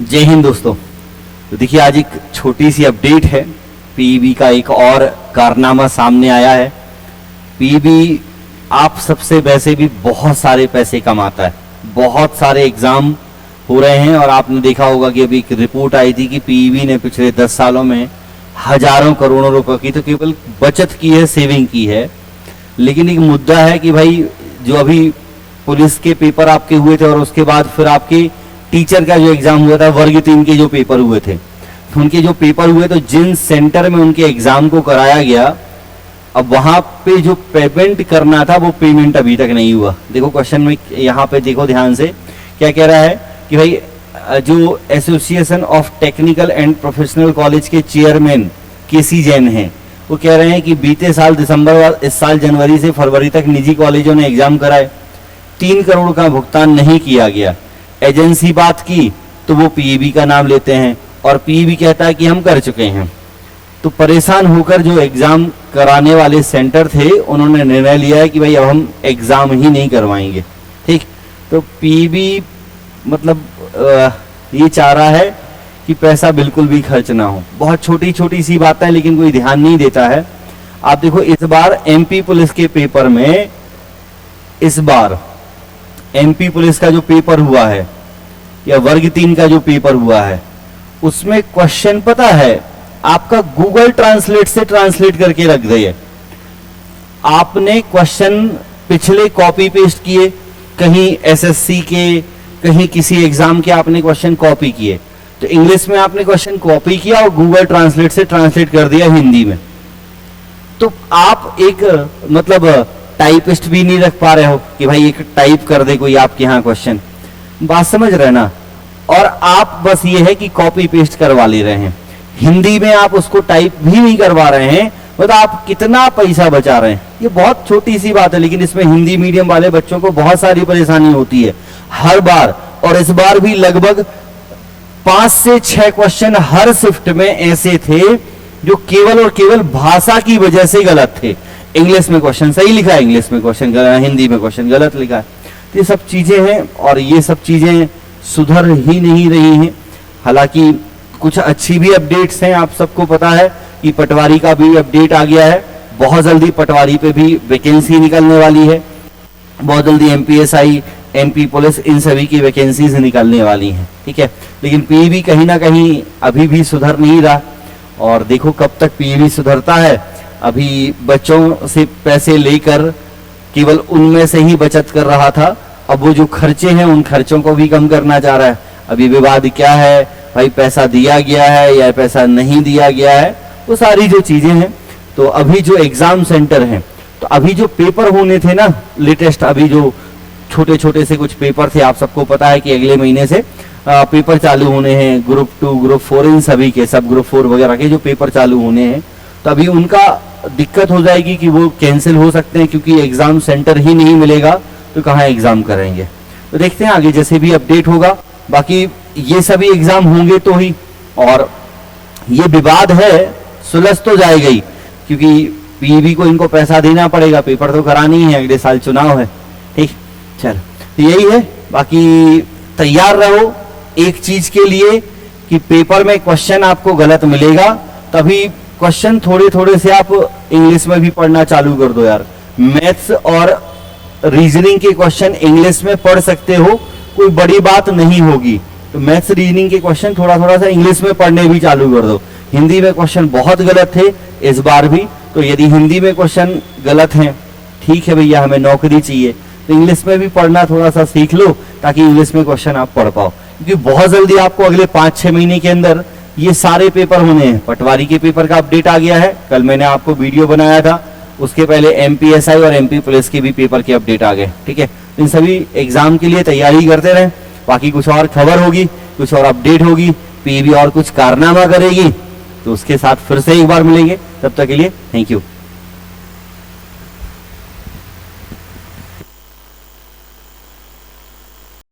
जय हिंद दोस्तों। तो देखिए आज एक छोटी सी अपडेट है। पीईबी का एक और कारनामा सामने आया है। पीईबी आप सबसे वैसे भी बहुत सारे पैसे कमाता है, बहुत सारे एग्जाम हो रहे हैं और आपने देखा होगा कि अभी एक रिपोर्ट आई थी कि पीईबी ने पिछले 10 सालों में हजारों करोड़ों रुपए की तो केवल बचत की है, सेविंग की है। लेकिन एक मुद्दा है कि भाई जो अभी पुलिस के पेपर आपके हुए थे और उसके बाद फिर आपके टीचर का जो एग्जाम हुआ था, वर्ग 3 के जो पेपर हुए थे, तो उनके जो पेपर हुए तो जिन सेंटर में उनके एग्जाम को कराया गया, अब वहां पे जो पेमेंट करना था वो पेमेंट अभी तक नहीं हुआ। देखो क्वेश्चन में यहाँ पे देखो ध्यान से क्या कह रहा है कि भाई जो association of technical and professional college के चेयरमैन केसी जैन हैं, वो कह रहे हैं कि बीते साल दिसंबर इस साल जनवरी से फरवरी तक निजी कॉलेजों ने एग्जाम कराए, 3 करोड़ का भुगतान नहीं किया गया। एजेंसी बात की तो वो पीईबी का नाम लेते हैं और पीईबी कहता है कि हम कर चुके हैं। तो परेशान होकर जो एग्जाम कराने वाले सेंटर थे उन्होंने निर्णय लिया है कि भाई अब हम एग्जाम ही नहीं करवाएंगे। ठीक, तो पीईबी मतलब ये चाह रहा है कि पैसा बिल्कुल भी खर्च ना हो। बहुत छोटी छोटी सी बात है लेकिन कोई ध्यान नहीं देता है। आप देखो इस बार एमपी पुलिस के पेपर में, इस बार एमपी पुलिस का जो पेपर हुआ है या वर्ग 3 का जो पेपर हुआ है, उसमें क्वेश्चन पता है आपका गूगल ट्रांसलेट से ट्रांसलेट करके रख दिए। आपने क्वेश्चन पिछले कॉपी पेस्ट किए, कहीं एसएससी के, कहीं किसी एग्जाम के आपने क्वेश्चन कॉपी किए, तो इंग्लिश में आपने क्वेश्चन कॉपी किया और गूगल ट्रांसलेट से ट्रांसलेट कर दिया हिंदी में। तो आप एक मतलब टाइपिस्ट भी नहीं रख पा रहे हो कि भाई एक टाइप कर दे कोई आपके यहाँ क्वेश्चन, बात समझ रहे ना। और आप बस ये है कि कॉपी पेस्ट करवा ले रहे हैं, हिंदी में आप उसको टाइप भी नहीं करवा रहे हैं। मतलब आप कितना पैसा बचा रहे हैं। ये बहुत छोटी सी बात है लेकिन इसमें हिंदी मीडियम वाले बच्चों को बहुत सारी परेशानी होती है हर बार। और इस बार भी लगभग 5 से 6 क्वेश्चन हर शिफ्ट में ऐसे थे जो केवल और केवल भाषा की वजह से गलत थे। इंग्लिश में क्वेश्चन सही लिखा है, इंग्लिश में क्वेश्चन गलत, हिंदी में क्वेश्चन गलत लिखा है। तो ये सब चीजें हैं और ये सब चीजें सुधर ही नहीं रही हैं। हालांकि कुछ अच्छी भी अपडेट्स हैं। आप सबको पता है कि पटवारी का भी अपडेट आ गया है। बहुत जल्दी पटवारी पे भी वैकेंसी निकलने वाली है। बहुत जल्दी एमपीएसआई, एमपी पुलिस, इन सभी की वैकेंसीज निकलने वाली हैं। ठीक है, लेकिन पीईबी कहीं ना कहीं अभी भी सुधर नहीं रहा और देखो कब तक पीईबी सुधरता है। अभी बच्चों से पैसे लेकर केवल उनमें से ही बचत कर रहा था, अब वो जो खर्चे हैं उन खर्चों को भी कम करना चाह रहा है। अभी विवाद क्या है भाई, पैसा दिया गया है या पैसा नहीं दिया गया है, वो सारी जो चीजें हैं। तो अभी जो एग्जाम सेंटर हैं, तो अभी जो पेपर होने थे ना लेटेस्ट, अभी जो छोटे छोटे से कुछ पेपर थे, आप सबको पता है कि अगले महीने से पेपर चालू होने हैं। ग्रुप 2, ग्रुप 4, इन सभी के, सब ग्रुप 4 वगैरह के जो पेपर चालू होने हैं, तो अभी उनका दिक्कत हो जाएगी कि वो कैंसिल हो सकते हैं क्योंकि एग्जाम सेंटर ही नहीं मिलेगा तो कहाँ एग्जाम करेंगे। तो देखते हैं आगे जैसे भी अपडेट होगा। बाकी ये सभी एग्जाम होंगे तो ही, और ये विवाद है सुलझ तो जाएगा ही क्योंकि पीईबी को इनको पैसा देना पड़ेगा, पेपर तो करानी है, अगले साल चुनाव है। ठीक, चल तो यही है। बाकी तैयार रहो एक चीज के लिए कि पेपर में क्वेश्चन आपको गलत मिलेगा, तभी क्वेश्चन थोड़े थोड़े से आप इंग्लिश में भी पढ़ना चालू कर दो यार। मैथ्स और रीजनिंग के क्वेश्चन इंग्लिश में पढ़ सकते हो, कोई बड़ी बात नहीं होगी। तो मैथ्स रीजनिंग के क्वेश्चन थोड़ा थोड़ा सा इंग्लिश में पढ़ने भी चालू कर दो। हिंदी में क्वेश्चन बहुत गलत थे इस बार भी, तो यदि हिंदी में क्वेश्चन गलत हैं, ठीक है भैया हमें नौकरी चाहिए, तो इंग्लिश में भी पढ़ना थोड़ा सा सीख लो ताकि इंग्लिश में क्वेश्चन आप पढ़ पाओ। क्योंकि बहुत जल्दी आपको अगले 5-6 महीने के अंदर ये सारे पेपर होने हैं। पटवारी के पेपर का अपडेट आ गया है, कल मैंने आपको वीडियो बनाया था। उसके पहले एमपीएसआई और एमपी पुलिस के भी पेपर के अपडेट आ गए। ठीक है, इन सभी एग्जाम के लिए तैयारी करते रहें। बाकी कुछ और खबर होगी, कुछ और अपडेट होगी, पीईबी और कुछ कारनामा करेगी तो उसके साथ फिर से एक बार मिलेंगे। तब तक के लिए थैंक यू।